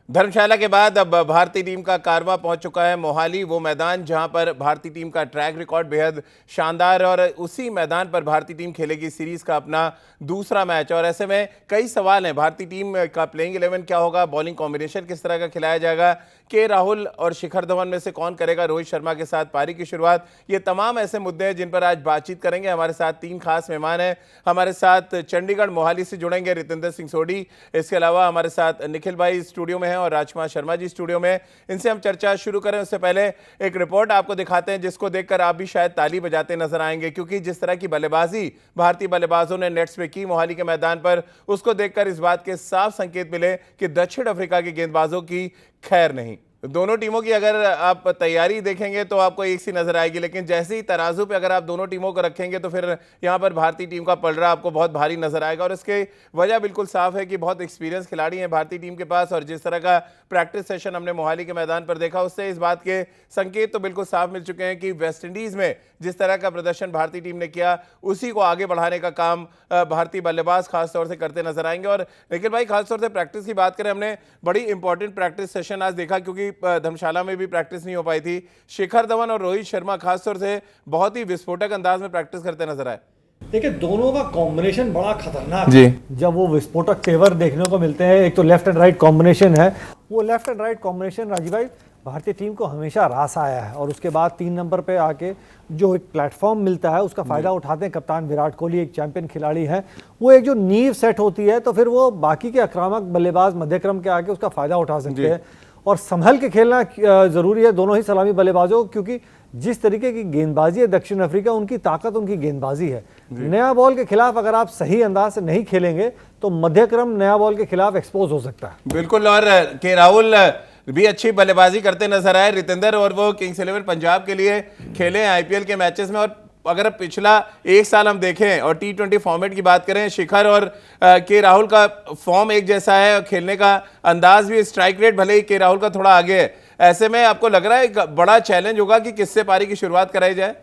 धर्मशाला के बाद अब भारतीय टीम का कारवां पहुंच चुका है मोहाली, वो मैदान जहां पर भारतीय टीम का ट्रैक रिकॉर्ड बेहद शानदार है और उसी मैदान पर भारतीय टीम खेलेगी सीरीज का अपना दूसरा मैच। और ऐसे में कई सवाल हैं, भारतीय टीम का प्लेइंग 11 क्या होगा, बॉलिंग कॉम्बिनेशन किस तरह का खिलाया जाएगा, के राहुल और शिखर धवन में से कौन करेगा रोहित शर्मा के साथ पारी की शुरुआत। ये तमाम ऐसे मुद्दे हैं जिन पर आज बातचीत करेंगे। हमारे साथ तीन खास मेहमान हैं। हमारे साथ चंडीगढ़ मोहाली से जुड़ेंगे रितेंद्र सिंह सोढी, इसके अलावा हमारे साथ निखिल भाई स्टूडियो में हैं और राजकुमार शर्मा जी स्टूडियो में। इनसे हम चर्चा शुरू करें उससे पहले एक रिपोर्ट आपको दिखाते हैं जिसको देखकर आप भी शायद ताली बजाते नजर आएंगे, क्योंकि जिस तरह की बल्लेबाजी भारतीय बल्लेबाजों ने नेट्स में की मोहाली के मैदान पर, उसको देखकर इस बात के साफ संकेत मिले कि दक्षिण अफ्रीका के गेंदबाजों की खैर नहीं। दोनों टीमों की अगर आप तैयारी देखेंगे तो आपको एक सी नजर आएगी, लेकिन जैसे ही तराजू पे अगर आप दोनों टीमों को रखेंगे तो फिर यहां पर भारतीय टीम का पलड़ा आपको बहुत भारी नजर आएगा। और इसके वजह बिल्कुल साफ है कि बहुत एक्सपीरियंस खिलाड़ी हैं भारतीय टीम के पास, और जिस तरह का प्रैक्टिस सेशन हमने मोहाली के मैदान पर देखा उससे इस बात के संकेत तो बिल्कुल साफ मिल चुके हैं कि वेस्टइंडीज में जिस तरह का प्रदर्शन भारतीय टीम ने किया उसी को आगे बढ़ाने का काम भारतीय बल्लेबाज खासतौर से करते नजर आएंगे। और निखिल भाई, खासतौर से प्रैक्टिस की बात करें, हमने बड़ी इंपॉर्टेंट प्रैक्टिस सेशन आज देखा, क्योंकि धर्मशाला में भी प्रैक्टिस नहीं हो पाई थी। शिखर धवन और रोहित शर्मा खासतौर से बहुत ही विस्फोटक अंदाज में प्रैक्टिस करते नजर आए। देखिए, दोनों का कॉम्बिनेशन बड़ा खतरनाक जी। है। जब वो विस्फोटक तेवर देखने को मिलते हैं, एक तो लेफ्ट एंड राइट कॉम्बिनेशन है, वो left and right combination Rajeev भाई भारतीय टीम को हमेशा रास आया है। और उसके बाद 3 नंबर पे आके जो एक प्लेटफॉर्म मिलता है उसका फायदा उठाते हैं। कप्तान विराट कोहली एक चैंपियन खिलाड़ी है, वो एक जो नींव सेट होती है तो फिर वो बाकी के आक्रामक बल्लेबाज मध्यक्रम के आके उसका फायदा उठा सकते हैं। और संभल के खेलना जरूरी है दोनों ही सलामी बल्लेबाजों, क्योंकि जिस तरीके की गेंदबाजी है दक्षिण अफ्रीका, उनकी ताकत उनकी गेंदबाजी है। नया बॉल के खिलाफ अगर आप सही अंदाज से नहीं खेलेंगे तो मध्यक्रम नया बॉल के खिलाफ एक्सपोज हो सकता है। बिल्कुल, और के राहुल भी अच्छी बल्लेबाजी करते नजर आए रितेंद्र, और वो किंग्स 11 पंजाब के लिए खेले आईपीएल के मैचेस में। और अगर पिछला एक साल हम देखें और T20 फॉर्मेट की बात करें, शिखर और के राहुल का फॉर्म एक जैसा है, खेलने का अंदाज भी, स्ट्राइक रेट भले ही के राहुल का थोड़ा आगे है। ऐसे में आपको लग रहा है एक बड़ा चैलेंज होगा कि किससे पारी की शुरुआत कराई जाए?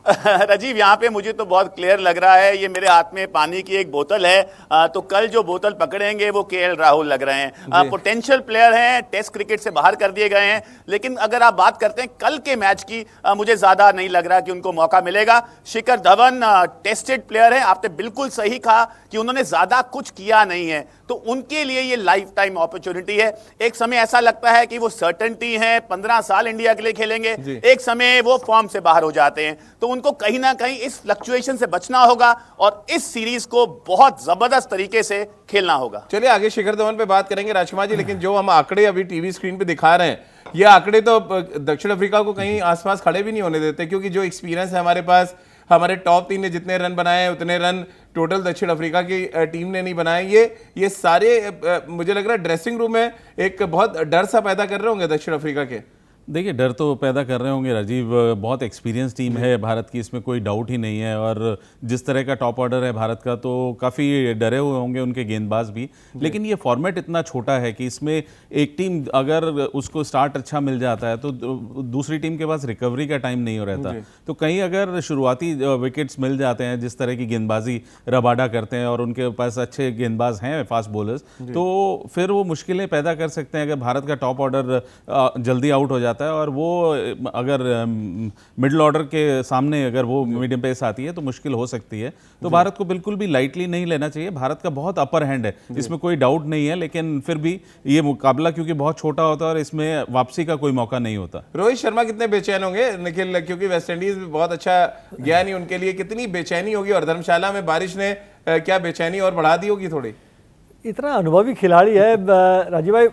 राजीव, यहाँ पे मुझे तो बहुत क्लियर लग रहा है, ये मेरे हाथ में पानी की एक बोतल है, तो कल जो बोतल पकड़ेंगे वो केएल राहुल लग रहे हैं। पोटेंशियल प्लेयर हैं, टेस्ट क्रिकेट से बाहर कर दिए गए हैं, लेकिन अगर आप बात करते हैं कल के मैच की, मुझे ज्यादा नहीं लग रहा कि उनको मौका मिलेगा। शिखर धवन टेस्टेड प्लेयर है, आपने बिल्कुल सही कहा कि उन्होंने ज्यादा कुछ किया नहीं है, तो उनके लिए ये लाइफ टाइम अपॉर्चुनिटी है। एक समय ऐसा लगता है कि वो सर्टेनिटी है, 15 साल इंडिया के लिए खेलेंगे, एक समय वो फॉर्म से बाहर हो जाते हैं, तो उनको कहीं ना कहीं इस फ्लक्चुएशन से बचना होगा और इस सीरीज को बहुत जबरदस्त तरीके से खेलना होगा। चलिए आगे शिखर धवन पे बात करेंगे राजकुमार जी, लेकिन जो हम आंकड़े अभी टीवी स्क्रीन पे दिखा रहे हैं, ये आंकड़े तो दक्षिण अफ्रीका को कहीं आसपास खड़े भी नहीं होने देते, क्योंकि जो एक्सपीरियंस है हमारे पास, हमारे टॉप 3 ने जितने रन बनाए हैं उतने रन टोटल दक्षिण अफ्रीका की टीम ने नहीं बनाए। ये सारे मुझे लग रहा है ड्रेसिंग रूम में एक बहुत डर सा पैदा कर रहे होंगे दक्षिण अफ्रीका के। देखिए, डर तो पैदा कर रहे होंगे राजीव, बहुत एक्सपीरियंस टीम है भारत की, इसमें कोई डाउट ही नहीं है। और जिस तरह का टॉप ऑर्डर है भारत का, तो काफ़ी डरे हुए होंगे उनके गेंदबाज भी। लेकिन ये फॉर्मेट इतना छोटा है कि इसमें एक टीम अगर उसको स्टार्ट अच्छा मिल जाता है तो दूसरी टीम के पास रिकवरी का टाइम नहीं हो रहता। तो कहीं अगर शुरुआती विकेट्स मिल जाते हैं, जिस तरह की गेंदबाजी रबाडा करते हैं और उनके पास अच्छे गेंदबाज हैं फास्ट बॉलर्स, तो फिर वो मुश्किलें पैदा कर सकते हैं अगर भारत का टॉप ऑर्डर जल्दी आउट हो जाता है। और वो अगर मिडिल ऑर्डर के सामने अगर वो मीडियम पेस आती है तो मुश्किल हो सकती है। तो भारत को बिल्कुल भी लाइटली नहीं लेना चाहिए। भारत का बहुत अपर हैंड है, इसमें कोई डाउट नहीं है, लेकिन फिर भी ये मुकाबला क्योंकि बहुत छोटा होता है और इसमें वापसी का कोई मौका नहीं होता। रोहित शर्मा कितने बेचैन होंगे निखिल, क्योंकि वेस्टइंडीज में बहुत अच्छा गया नहीं उनके लिए, कितनी बेचैनी होगी? और धर्मशाला में बारिश ने क्या बेचैनी और बढ़ा दी होगी थोड़ी? इतना अनुभवी खिलाड़ी है राजीव भाई,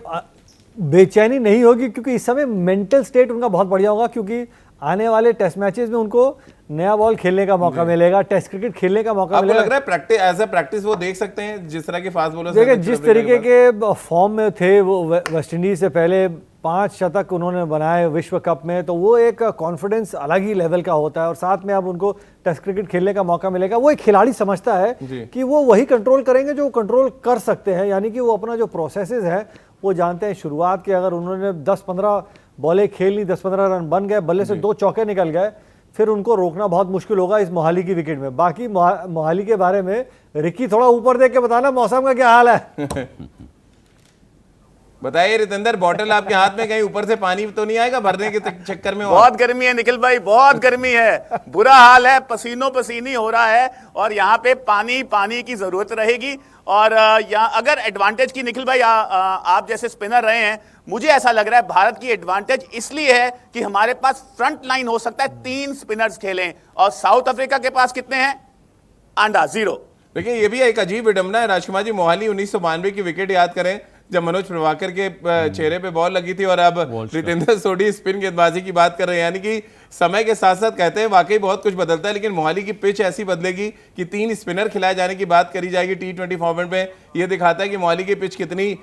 बेचैनी नहीं होगी, क्योंकि इस समय मेंटल स्टेट उनका बहुत बढ़िया होगा, क्योंकि आने वाले टेस्ट मैचेस में उनको नया बॉल खेलने का मौका मिलेगा, टेस्ट क्रिकेट खेलने का मौका मिलेगा। आपको लग रहा है प्रैक्टिस एज ए प्रैक्टिस वो देख सकते हैं जिस तरह के फास्ट बॉलर्स देखिए, जिस तरीके के फॉर्म में थे वो वेस्टइंडीज से पहले 5 शतक उन्होंने बनाए विश्व कप में, तो वो एक कॉन्फिडेंस अलग ही लेवल का होता है। और साथ में अब उनको टेस्ट क्रिकेट खेलने का मौका मिलेगा। वो एक खिलाड़ी समझता है कि वो वही कंट्रोल करेंगे जो कंट्रोल कर सकते हैं, यानी कि वो अपना जो प्रोसेसेस है वो जानते हैं। शुरुआत के अगर उन्होंने 10-15 बॉलें खेल ली, 10-15 रन बन गए, बल्ले से 2 चौके निकल गए, फिर उनको रोकना बहुत मुश्किल होगा इस मोहाली की विकेट में। बाकी मोहाली के बारे में रिकी थोड़ा ऊपर देख के बताना मौसम का क्या हाल है। बताइए रितेंद्र, बॉटल आपके हाथ में, कहीं ऊपर से पानी तो नहीं आएगा भरने के चक्कर में? बहुत गर्मी है निखिल भाई, बहुत गर्मी है, बुरा हाल है, पसीनो पसीनी हो रहा है और यहाँ पे पानी की जरूरत रहेगी। और यहाँ अगर एडवांटेज की निखिल भाई आप जैसे स्पिनर रहे हैं, मुझे ऐसा लग रहा है भारत की एडवांटेज इसलिए है कि हमारे पास फ्रंट लाइन हो सकता है 3 स्पिनर्स खेलें और साउथ अफ्रीका के पास कितने हैं? अंडा 0। देखिए ये भी एक अजीब विडंबना है राजकुमार जी, मोहाली 1992 की विकेट याद करें जब मनोज प्रभाकर के चेहरे पे बॉल लगी थी, और अब रितेंद्र सोढी स्पिन गेंदबाजी की बात कर रहे हैं। यानी कि समय के साथ साथ कहते हैं वाकई बहुत कुछ बदलता है, लेकिन मोहाली की पिच ऐसी बदलेगी कि 3 स्पिनर खिलाए जाने की बात करी जाएगी T20 फॉर्मेट में। ये दिखाता है कि मोहाली की पिच कितनी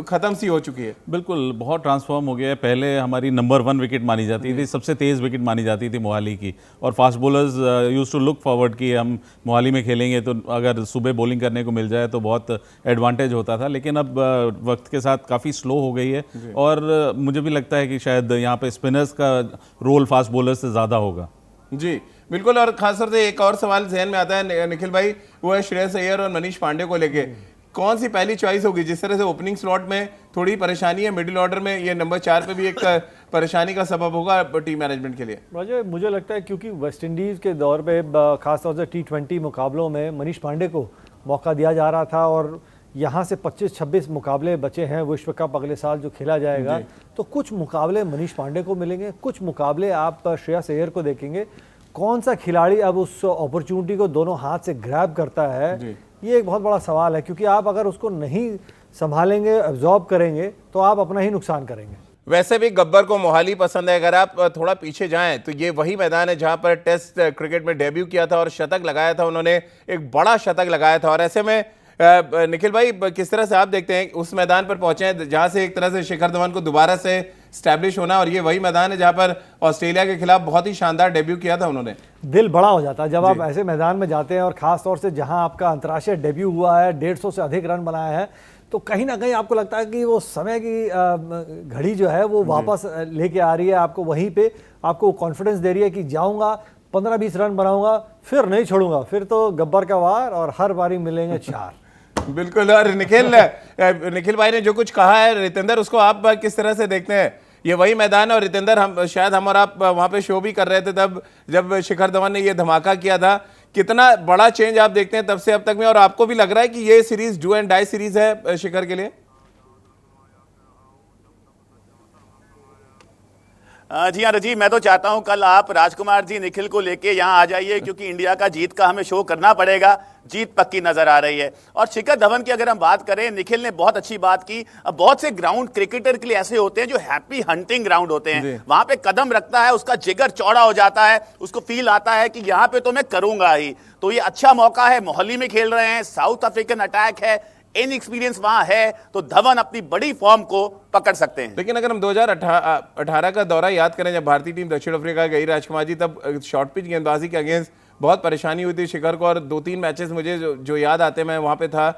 खत्म सी हो चुकी है। बिल्कुल, बहुत ट्रांसफॉर्म हो गया है। पहले हमारी नंबर 1 विकेट मानी जाती थी, सबसे तेज़ विकेट मानी जाती थी मोहाली की, और fast bowlers used to look forward कि हम मोहाली में खेलेंगे तो अगर सुबह बॉलिंग करने को मिल जाए तो बहुत एडवांटेज होता था। लेकिन अब वक्त के साथ काफ़ी स्लो हो गई है, और मुझे भी लगता है कि शायद यहाँ पे स्पिनर्स का रोल फास्ट बॉलर से ज़्यादा होगा। जी बिल्कुल, और खासतौर से एक और सवाल जहन में आता है निखिल भाई, वो है श्रेयस अय्यर और मनीष पांडे को लेके। कौन सी पहली चॉइस होगी? जिस तरह से ओपनिंग स्लॉट में थोड़ी परेशानी है, मिडिल ऑर्डर में ये नंबर 4 पे भी एक परेशानी का सबब होगा टीम मैनेजमेंट के लिए। मुझे लगता है क्योंकि वेस्ट इंडीज़ के दौर पे खासतौर से T20 मुकाबलों में मनीष पांडे को मौका दिया जा रहा था, और यहाँ से 25-26 मुकाबले बचे हैं विश्व कप अगले साल जो खेला जाएगा, तो कुछ मुकाबले मनीष पांडे को मिलेंगे, कुछ मुकाबले आप श्रेयस अय्यर को देखेंगे। कौन सा खिलाड़ी अब उस अपॉर्चुनिटी को दोनों हाथ से ग्रैब करता है, ये एक बहुत बड़ा सवाल है, क्योंकि आप अगर उसको नहीं संभालेंगे, एब्जॉर्ब करेंगे, तो आप अपना ही नुकसान करेंगे। वैसे भी गब्बर को मोहाली पसंद है। अगर आप थोड़ा पीछे जाएं तो ये वही मैदान है जहां पर टेस्ट क्रिकेट में डेब्यू किया था और शतक लगाया था उन्होंने, एक बड़ा शतक लगाया था। और ऐसे में निखिल भाई किस तरह से आप देखते हैं उस मैदान पर पहुंचे हैं जहां से एक तरह से शिखर धवन को दोबारा से स्टैब्लिश होना, और ये वही मैदान है जहां पर ऑस्ट्रेलिया के खिलाफ बहुत ही शानदार डेब्यू किया था उन्होंने। दिल बड़ा हो जाता है जब आप ऐसे मैदान में जाते हैं, और खास तौर से जहां आपका अंतर्राष्ट्रीय डेब्यू हुआ है, 150 से अधिक रन बनाया है, तो कहीं ना कहीं आपको लगता है कि वो समय की घड़ी जो है वो वापस लेके आ रही है आपको, वहीं पे आपको कॉन्फिडेंस दे रही है कि जाऊंगा 15-20 रन बनाऊंगा, फिर नहीं छोड़ूंगा, फिर तो गब्बर का वार और हर बारी मिलेंगे 4। बिल्कुल, और निखिल भाई ने जो कुछ कहा है रितेंद्र, उसको आप किस तरह से देखते हैं? ये वही मैदान है, और रितेंद्र हम और आप वहां पे शो भी कर रहे थे तब जब शिखर धवन ने ये धमाका किया था। कितना बड़ा चेंज आप देखते हैं तब से अब तक में, और आपको भी लग रहा है कि ये series do and die series है शिखर के लिए? जी हाँ रजी, मैं तो चाहता हूं कल आप राजकुमार जी निखिल को लेके यहाँ आ जाइए, क्योंकि इंडिया का जीत का हमें शो करना पड़ेगा। जीत पक्की नजर आ रही है। और शिखर धवन की अगर हम बात करें, निखिल ने बहुत अच्छी बात की। अब बहुत से ग्राउंड क्रिकेटर के लिए ऐसे होते हैं जो हैप्पी हंटिंग ग्राउंड होते हैं, वहां पे कदम रखता है उसका जिगर चौड़ा हो जाता है, उसको फील आता है कि यहां पे तो मैं करूंगा ही। तो ये अच्छा मौका है, मोहाली में खेल रहे हैं, साउथ अफ्रीकन अटैक है, इन एक्सपीरियंस वहां है, तो धवन अपनी बड़ी फॉर्म को पकड़ सकते हैं। लेकिन अगर हम 2018 का दौरा याद करें जब भारतीय टीम दक्षिण अफ्रीका गई राजकुमार जी, तब शॉर्ट पिच गेंदबाजी के अगेंस्ट बहुत परेशानी हुई थी शिखर को, और 2-3 मैचेस मुझे जो याद आते हैं, मैं वहां पे था,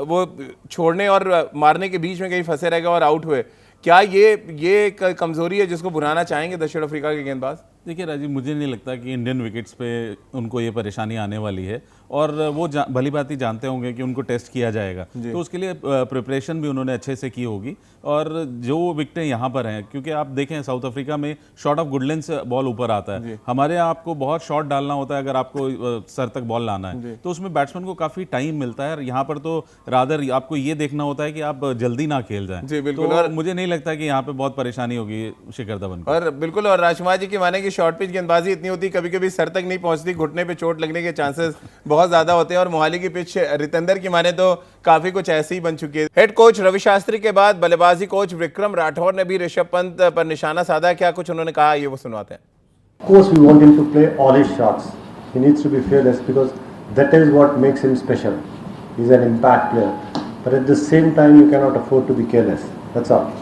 वो छोड़ने और मारने के बीच में कहीं फंसे रह गए और आउट हुए। क्या ये एक कमजोरी है जिसको भुनाना चाहेंगे दक्षिण अफ्रीका के गेंदबाज? देखिए राजीव, मुझे नहीं लगता कि इंडियन विकेट्स पे उनको ये परेशानी आने वाली है, और वो भली बात ही जानते होंगे कि उनको टेस्ट किया जाएगा, तो उसके लिए प्रिपरेशन भी उन्होंने अच्छे से की होगी। और जो विकेटें यहाँ पर हैं, क्योंकि आप देखें साउथ अफ्रीका में शॉर्ट ऑफ गुडलैंड से बॉल ऊपर आता है, हमारे यहाँ आपको बहुत शॉट डालना होता है अगर आपको सर तक बॉल लाना है, तो उसमें बैट्समैन को काफ़ी टाइम मिलता है। और यहाँ पर तो रादर आपको ये देखना होता है कि आप जल्दी ना खेल जाएं। तो मुझे नहीं लगता कि यहाँ पे बहुत परेशानी होगी शिखर धवन को। और बिल्कुल, और राजकुमार जी की माने कि शॉर्ट पिच गेंदबाजी इतनी होती, कभी कभी सर तक नहीं पहुंचती, घुटने पे चोट लगने के चांसेस बहुत ज्यादा होते हैं। और मोहाली की पिच रितेंद्र की माने तो काफी कुछ ऐसी ही बन चुकी है। हेड कोच रवि शास्त्री के बाद बल्लेबाजी कोच विक्रम राठौर ने भी ऋषभ पंत पर निशाना साधा। क्या कुछ उन्होंने कहा, ये वो सुनवाते हैं। Of course, we want him to play all his shots. He needs to be fearless because that is what makes him special. He's an impact player, but at the same time, you cannot afford to be careless. That's all.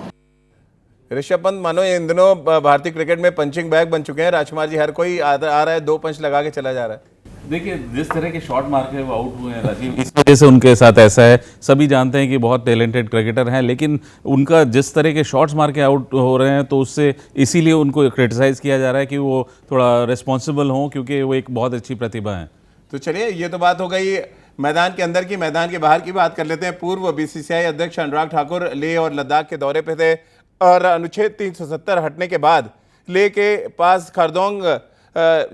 Rishabh Pant मानो इन दिनों भारतीय cricket में punching bag बन चुके हैं राजकुमार जी, हर कोई आ रहा है, 2 पंच लगा के चला जा रहा है। देखिए जिस तरह के शॉट मार के वो आउट हुए हैं राजीव, इस वजह से उनके साथ ऐसा है। सभी जानते हैं कि बहुत टैलेंटेड क्रिकेटर हैं, लेकिन उनका जिस तरह के शॉट्स मार के आउट हो रहे हैं तो उससे इसीलिए उनको क्रिटिसाइज़ किया जा रहा है कि वो थोड़ा रिस्पॉन्सिबल हों, क्योंकि वो एक बहुत अच्छी प्रतिभा है। तो चलिए, ये तो बात हो गई मैदान के अंदर की। मैदान के बाहर की बात कर लेते हैं। पूर्व बीसीसीआई अध्यक्ष अनुराग ठाकुर लेह और लद्दाख के दौरे पे थे और अनुच्छेद 370 हटने के बाद लेह के पास खरदोंग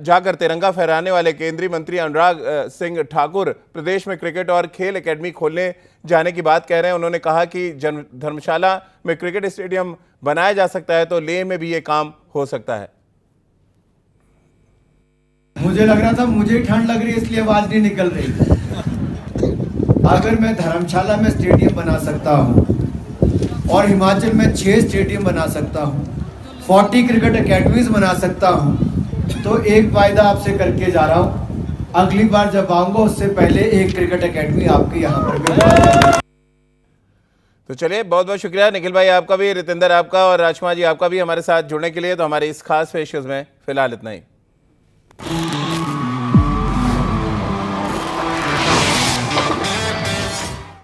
जाकर तिरंगा फहराने वाले केंद्रीय मंत्री अनुराग सिंह ठाकुर प्रदेश में क्रिकेट और खेल एकेडमी खोलने जाने की बात कह रहे हैं। उन्होंने कहा कि धर्मशाला में क्रिकेट स्टेडियम बनाया जा सकता है तो लेह में भी ये काम हो सकता है। मुझे लग रहा था मुझे ठंड लग रही है इसलिए आवाज नहीं निकल रही। अगर मैं धर्मशाला में स्टेडियम बना सकता हूँ और हिमाचल में 6 स्टेडियम बना सकता हूँ, 40 क्रिकेट एकेडमीज बना सकता हूँ, तो एक वायदा आपसे करके जा रहा हूँ, अगली बार जब आऊंगा उससे पहले एक क्रिकेट एकेडमी आपके यहाँ पर भी। तो चलिए, बहुत बहुत शुक्रिया निखिल भाई आपका भी, रितेंद्र आपका और राजकुमार जी आपका भी हमारे साथ जुड़ने के लिए। तो हमारे इस खास पेशकश में फिलहाल इतना ही।